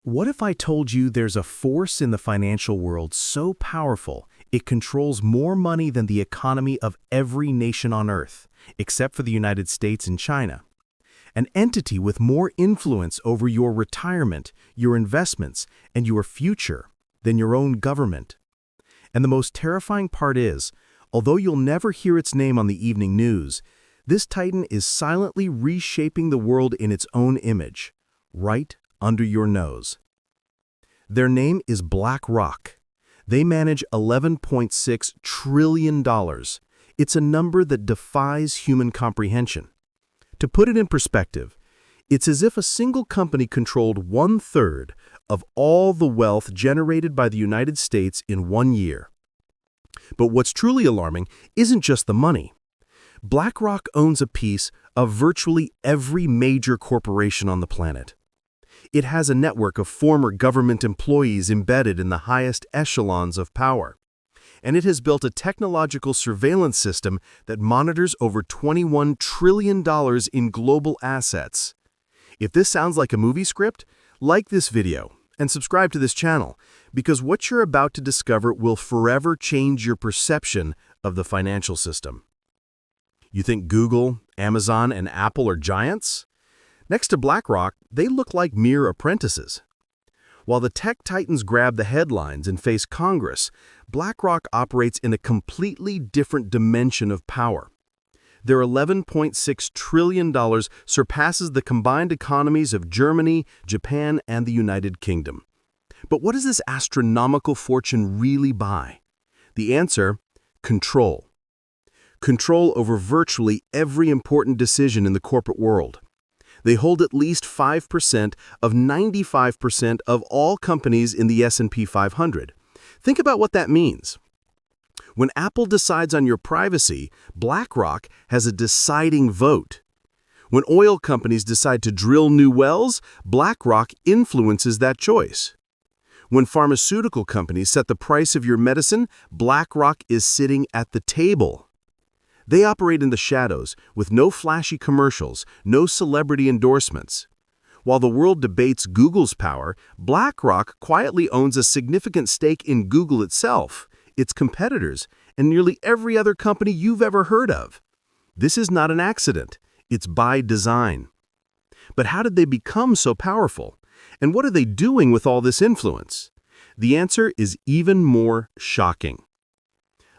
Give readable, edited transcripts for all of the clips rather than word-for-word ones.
What if I told you there's a force in the financial world so powerful it controls more money than the economy of every nation on Earth, except for the United States and China? An entity with more influence over your retirement, your investments, and your future than your own government. And the most terrifying part is, although you'll never hear its name on the evening news, this titan is silently reshaping the world in its own image, right under your nose. Their name is BlackRock. They manage $11.6 trillion. It's a number that defies human comprehension. To put it in perspective, it's as if a single company controlled 1/3 of all the wealth generated by the United States in 1 year. But what's truly alarming isn't just the money. BlackRock owns a piece of virtually every major corporation on the planet. It has a network of former government employees embedded in the highest echelons of power. And it has built a technological surveillance system that monitors over $21 trillion in global assets. If this sounds like a movie script, like this video and subscribe to this channel, because what you're about to discover will forever change your perception of the financial system. You think Google, Amazon, and Apple are giants? Next to BlackRock, they look like mere apprentices. While the tech titans grab the headlines and face Congress, BlackRock operates in a completely different dimension of power. Their $11.6 trillion surpasses the combined economies of Germany, Japan, and the United Kingdom. But what does this astronomical fortune really buy? The answer: control. Control over virtually every important decision in the corporate world. They hold at least 5% of 95% of all companies in the S&P 500. Think about what that means. When Apple decides on your privacy, BlackRock has a deciding vote. When oil companies decide to drill new wells, BlackRock influences that choice. When pharmaceutical companies set the price of your medicine, BlackRock is sitting at the table. They operate in the shadows, with no flashy commercials, no celebrity endorsements. While the world debates Google's power, BlackRock quietly owns a significant stake in Google itself, its competitors, and nearly every other company you've ever heard of. This is not an accident. It's by design. But how did they become so powerful? And what are they doing with all this influence? The answer is even more shocking.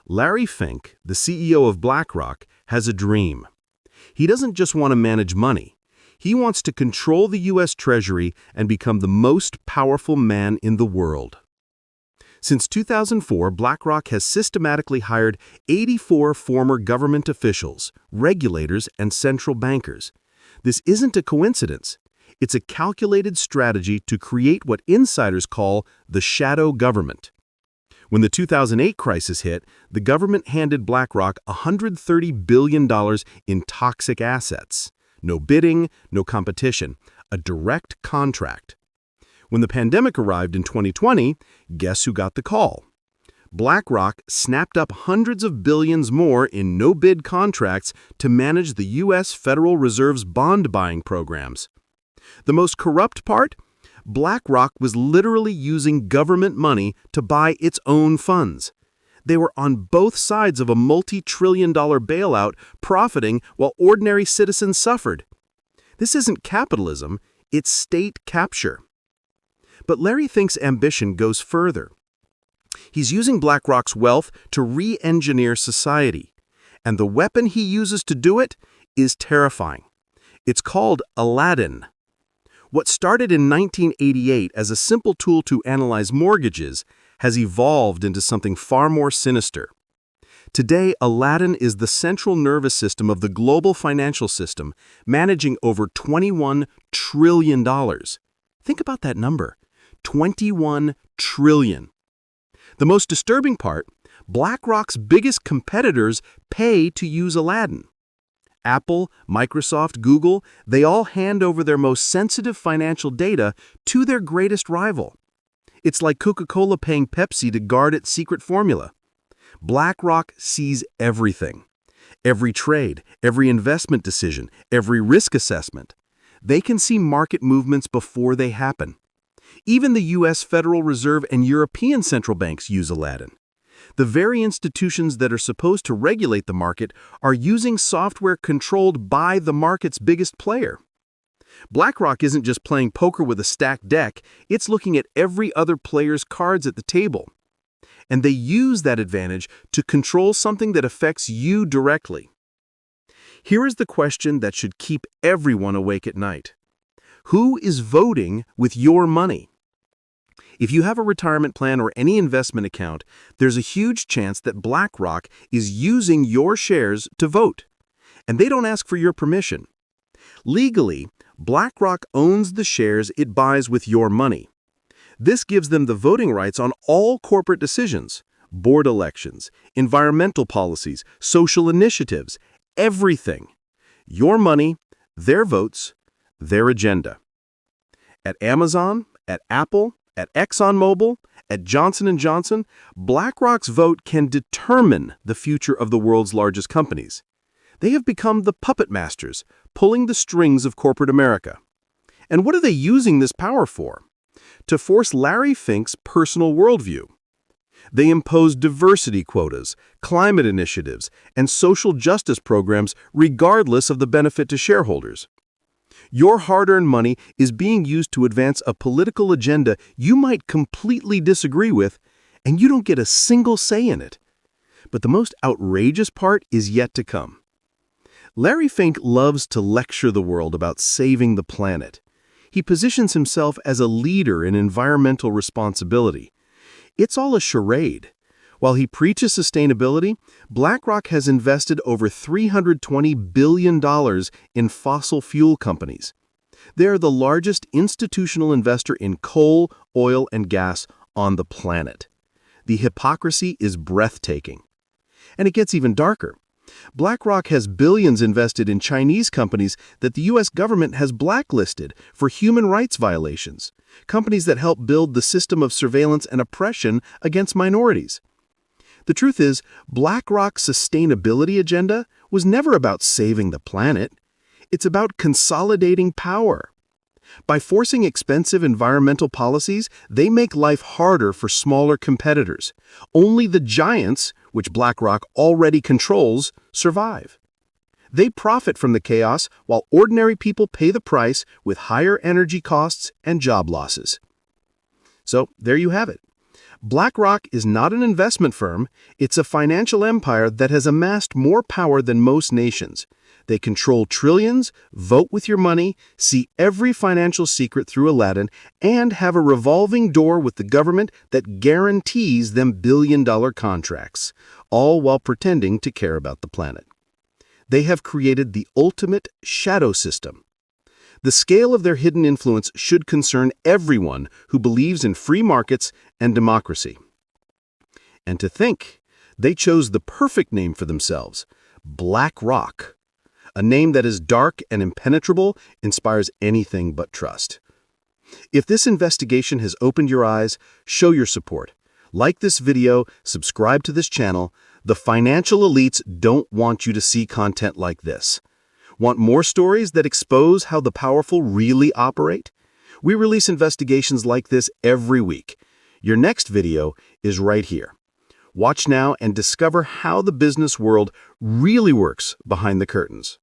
Larry Fink, the CEO of BlackRock, has a dream. He doesn't just want to manage money. He wants to control the U.S. Treasury and become the most powerful man in the world. Since 2004, BlackRock has systematically hired 84 former government officials, regulators, and central bankers. This isn't a coincidence. It's a calculated strategy to create what insiders call the shadow government. When the 2008 crisis hit, the government handed BlackRock $130 billion in toxic assets. No bidding, no competition, a direct contract. When the pandemic arrived in 2020, guess who got the call? BlackRock snapped up hundreds of billions more in no-bid contracts to manage the U.S. Federal Reserve's bond buying programs. The most corrupt part? BlackRock was literally using government money to buy its own funds. They were on both sides of a multi-trillion-dollar bailout, profiting while ordinary citizens suffered. This isn't capitalism, it's state capture. But Larry Fink's ambition goes further. He's using BlackRock's wealth to re-engineer society. And the weapon he uses to do it is terrifying. It's called Aladdin. What started in 1988 as a simple tool to analyze mortgages has evolved into something far more sinister. Today, Aladdin is the central nervous system of the global financial system, managing over $21 trillion. Think about that number, 21 trillion. The most disturbing part, BlackRock's biggest competitors pay to use Aladdin. Apple, Microsoft, Google, they all hand over their most sensitive financial data to their greatest rival. It's like Coca-Cola paying Pepsi to guard its secret formula. BlackRock sees everything. Every trade, every investment decision, every risk assessment. They can see market movements before they happen. Even the U.S. Federal Reserve and European central banks use Aladdin. The very institutions that are supposed to regulate the market are using software controlled by the market's biggest player. BlackRock isn't just playing poker with a stacked deck, it's looking at every other player's cards at the table. And they use that advantage to control something that affects you directly. Here is the question that should keep everyone awake at night. Who is voting with your money? If you have a retirement plan or any investment account, there's a huge chance that BlackRock is using your shares to vote. And they don't ask for your permission. Legally, BlackRock owns the shares it buys with your money. This gives them the voting rights on all corporate decisions, board elections, environmental policies, social initiatives, everything. Your money, their votes, their agenda. At Amazon, at Apple, at ExxonMobil, at Johnson & Johnson, BlackRock's vote can determine the future of the world's largest companies. They have become the puppet masters, pulling the strings of corporate America. And what are they using this power for? To force Larry Fink's personal worldview. They impose diversity quotas, climate initiatives, and social justice programs regardless of the benefit to shareholders. Your hard-earned money is being used to advance a political agenda you might completely disagree with, and you don't get a single say in it. But the most outrageous part is yet to come. Larry Fink loves to lecture the world about saving the planet. He positions himself as a leader in environmental responsibility. It's all a charade. While he preaches sustainability, BlackRock has invested over $320 billion in fossil fuel companies. They are the largest institutional investor in coal, oil, and gas on the planet. The hypocrisy is breathtaking. And it gets even darker. BlackRock has billions invested in Chinese companies that the U.S. government has blacklisted for human rights violations, companies that help build the system of surveillance and oppression against minorities. The truth is, BlackRock's sustainability agenda was never about saving the planet. It's about consolidating power. By forcing expensive environmental policies, they make life harder for smaller competitors. Only the giants, which BlackRock already controls, survive. They profit from the chaos while ordinary people pay the price with higher energy costs and job losses. So there you have it. BlackRock is not an investment firm, it's a financial empire that has amassed more power than most nations. They control trillions, vote with your money, see every financial secret through Aladdin, and have a revolving door with the government that guarantees them billion-dollar contracts, all while pretending to care about the planet. They have created the ultimate shadow system. The scale of their hidden influence should concern everyone who believes in free markets and democracy. And to think, they chose the perfect name for themselves, BlackRock. A name that is dark and impenetrable inspires anything but trust. If this investigation has opened your eyes, show your support. Like this video, subscribe to this channel. The financial elites don't want you to see content like this. Want more stories that expose how the powerful really operate? We release investigations like this every week. Your next video is right here. Watch now and discover how the business world really works behind the curtains.